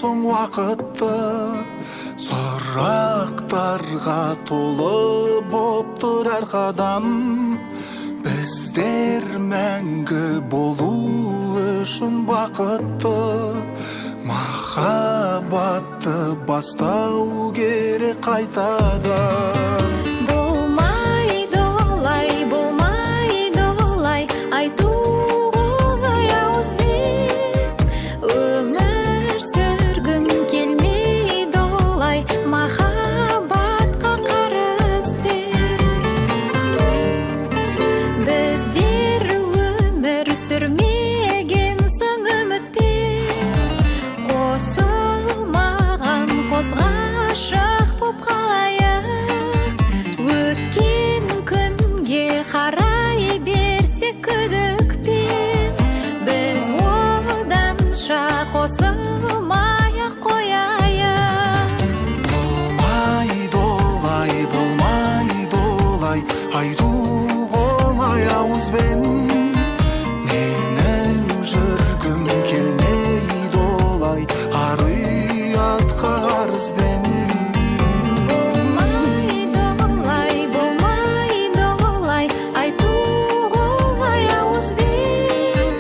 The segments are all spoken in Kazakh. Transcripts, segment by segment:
болсын уақытты, сұрақтарға толы боптыр әр қадам. Біздер мәңгі болу үшін бақытты, махаббатты бастау керек қайтадан. Болмайды олай, болмайды олай, айту оңай ауызбен. Өмір сүргім келмейді олай, махаббатқа қарызбен. Біздер өмір сүрмеген соң үмітпен, қосылмаған қозғашық боп қалайық. Өткен күнге қарай берсек күдікпен, біз оданша қосылмай-ақ қояйық. Болмайды олай, болмайды олай, айту оңай ауызбен. Менің жүргім келмейді олай, ар ұятқа қарызбен. Болмайды олай, болмайды олай, айту оңай ауызбен.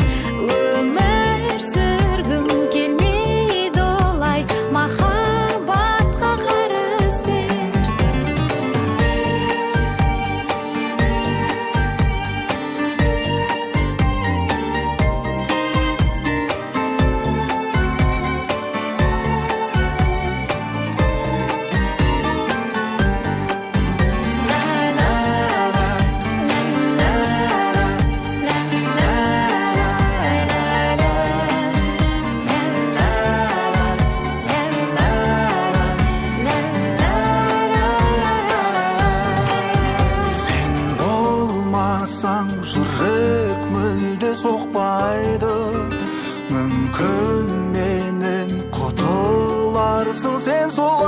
Өмір сүргім келмейді олай, махаббатқа қарызбен. Сен болмасаң жүрек мүлде соқпайды, мүмкін менен құтыларсың сен сол